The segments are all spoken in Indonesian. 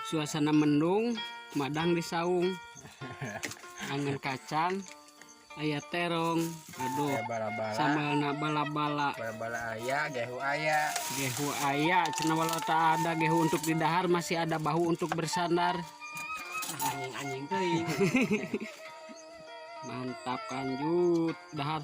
Suasana mendung, madang di saung, angin kacang, aya terong, aduh, sama bala-bala aya, gehu aya, cenah walau tak ada gehu untuk didahar masih ada bahu untuk bersandar. anjing teuing. Mantap kanjut dahar.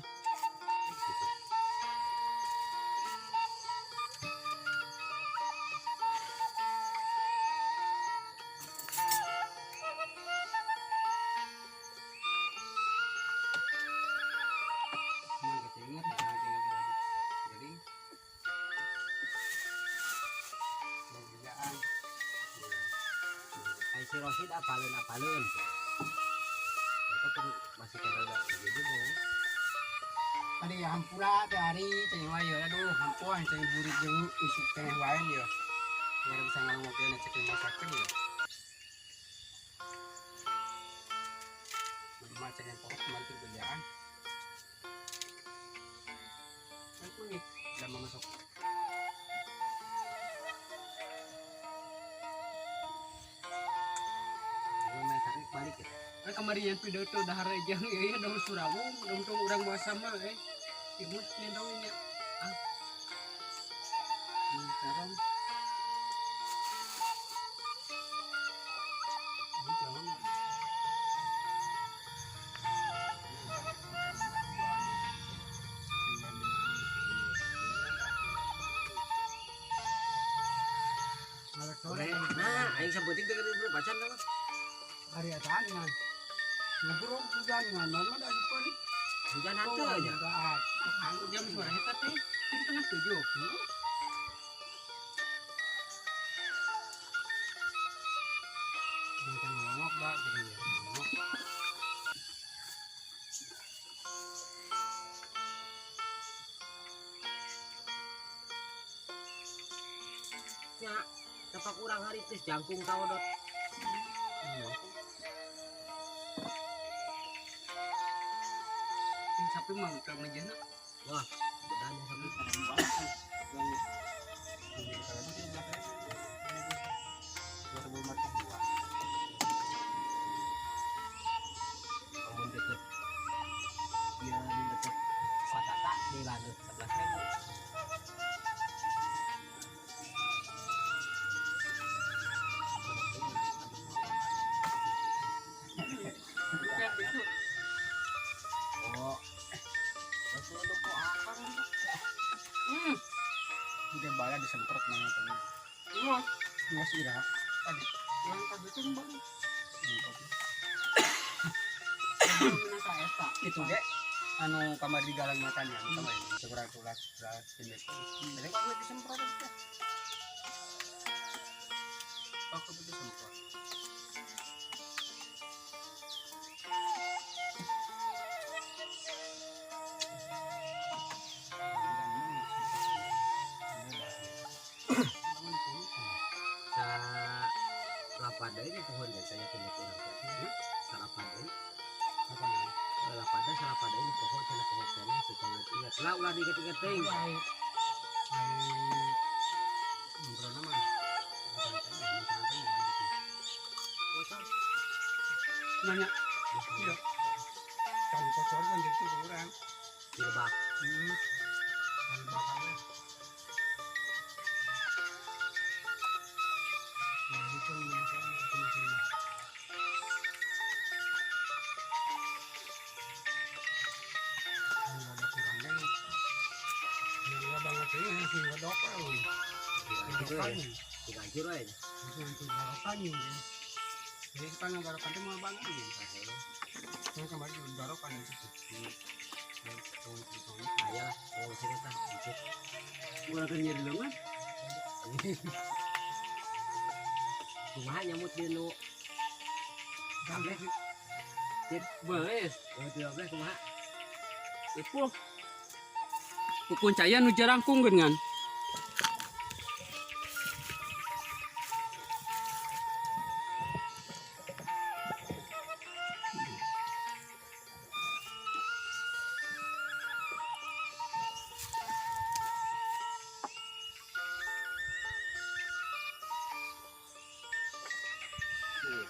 Si Rosid apalun. Itu kan masih kagak jadi dong. Tadi ya hampura teh hari ceng wae aduh hampuan ceng burik jeung isuk teh wae ya. Biar bisa ngomongkeun cek masakeun ya. Macam yang pokok kemarin kerjaan. Aku nih udah mau masuk. Balik ya. Kemarin yang pidato dahar aja ya dong Surawung dong orang bawa sama ibu nyendowinya Sekarang nah, aing sabetik teh keur bacan nama. hari atangan. Ngobrol hujan mana ada depan. Hujan hanteu aja. jam sore eta teh tengah 7. Bukan ngomong dah jadi ngomong. Ya, tepak urang hari teh jangkung tawodot. Sapi mah ke mejana. Wah, bedanya sapi Sarang banget. amun deket. Iya, di deket Patata di lanut 11.000. Oh, betul ada kok akang gitu. Udah bala disemprot mana temen. Wah, Nggak sih dah. tadi yang tadi tuh baru Itu deh. Anu kamar di galang matanya, kamar ini seberang tulas jenis. Jadi kalau disemprot itu, aku betul semprot. Sa lapada ini pohon biasanya punya kurang tadi. Sa lapada ini Apa namanya? lapada sa lapada ini pohon sana pohon sana supaya ingat lah ulah diingat-ingat teuing. Ngobrol nama. Nanya, iya. Kalau kotor kan itu kurang. Dilebak. Kalau bakarnya. Nah, itu masalah masing-masing. Kalau ada kurangnya, yang nggak banget ini sih nggak Diganjur aja. Untuk barokannya ya. Jadi kita nggak barokan itu mau banget ya. Yang kemarin juga barokan itu sih. Ayalah, kalau sini tah dikit. mulai kerja di rumah. Kumaha nyamut di nu Sampai Beres. nu 13 kumaha? Itu kukuncaya nu jarangkung kan.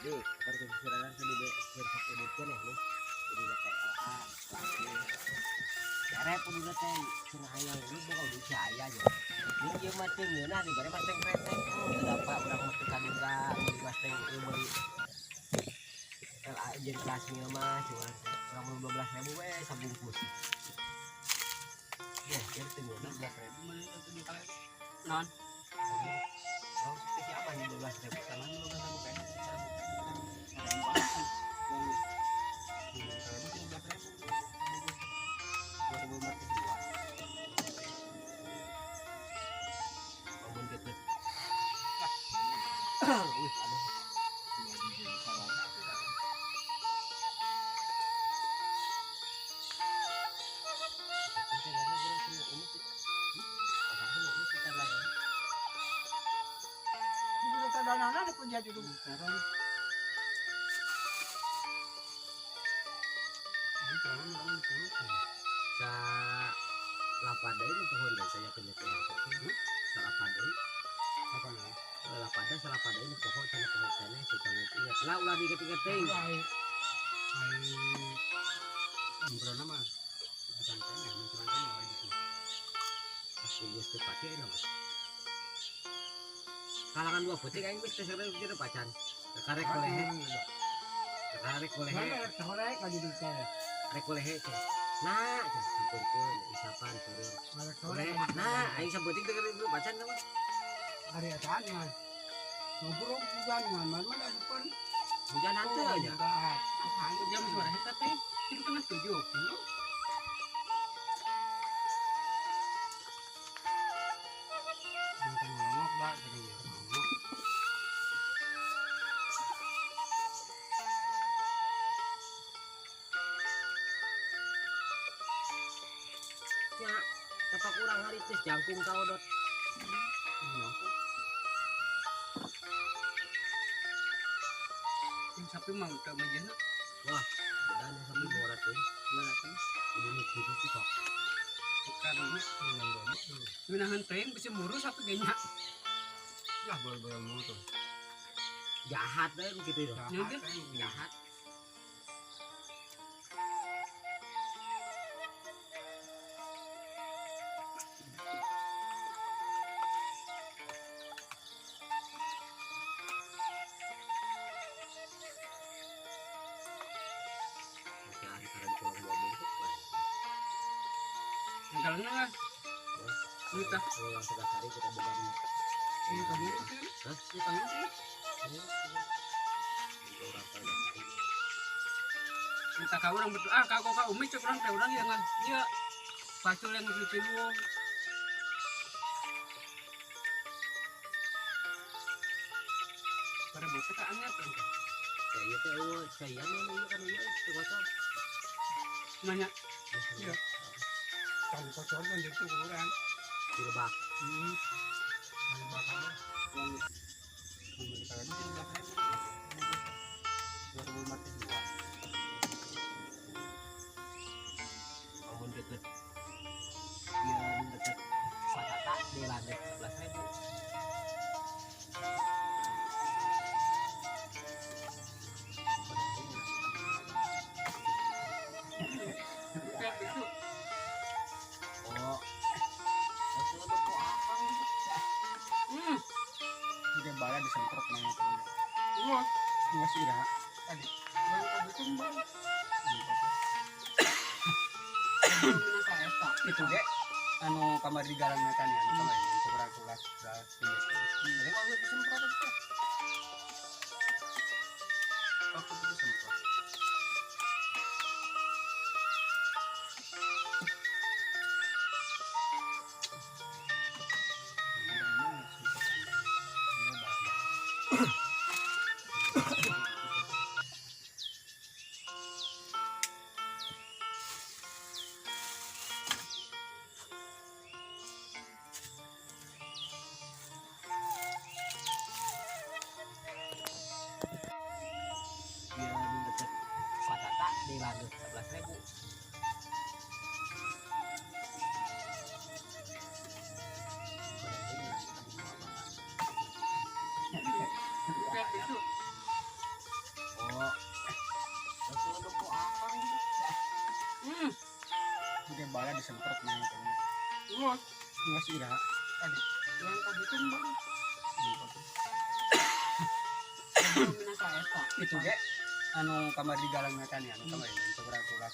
di perkiraan tadi be berfokuskan ya nih jadi TLA lagi cara pun udah teh cina ayam lu bakal bisa ayah aja ini dia macam gimana nih bare macam kretek dapat orang mesti kadura beli macam beli LA jadi kelasnya mah cuma orang 12.000 sabungkus ya jadi tunggu 12.000 mana itu di kali non orang seperti apa nih 12.000 sama 12.000 kan bangun deket wih ada Dana ada penjadi dulu sekarang. Ini kalau orang turut sa lapada ini pohon deh saya punya orang kopi sa lapada apa namanya? lapada sa lapada ini pohon sana saya ingat lah ulah dikit-dikit ting Bro nama santai santai gitu. masih gue sepati ini mas kalangan dua putih kayak gue sekarang kita pacan karek kolehe karek kolehe Korek lagi di sana. karek kolehe nah sampurkeun isapan turun Korek. nah aing samputing dengerin dulu pacan nama Hari atasnya. Ngobrol hujan dengan mana depan. hujan nanti aja jam sore tapi itu tengah 7. Bukan ngomong bak jadi ngomong. ya tepak kurang hari tes jangkung kau dot Sapi mah udah menjenak. wah dan sampai borat tuh Mana kan? ini gitu sih kok Karena menahan tren bisa murus apa genya. Lah boleh mau tuh. jahat deh gitu ya Nyudir. jahat cari karena pulang dua minggu Kalau nggak Kita. pulang sudah cari kita bukan ini kamu sih. Hah? Ini kamu sih. orang pada cari Minta kau orang betul. Kau umi cek orang kayak orang yang dia pacul yang cuci luang. Pada buka tak aneh kan? ya iya teh saya memang kan iya itu kocok Nanya. Iya. Kalau kocor kan itu kurang. di lebak Ada bakalnya. Yang sekarang ini 2042. bangun deket ya deket Satata di lantai 11.000 Kayak itu. oh itu kok apa Tidak bala disemprot namanya tuh. Wah, Dua sirah. Tadi. yang tadi tuh bang. Itu ge anu kamar di jalan makan ya kamar ini seberang kelas jadi kalau disemprot itu aku disemprot dia deket Satata di lantai 11.000 Kayak itu. soalnya disemprot main kan. Wah, Enggak sih dah. Tadi yang tadi kan bang. Minasa eta. itu ge anu kamar di galang kan ya, anu kamar ini coba aku lah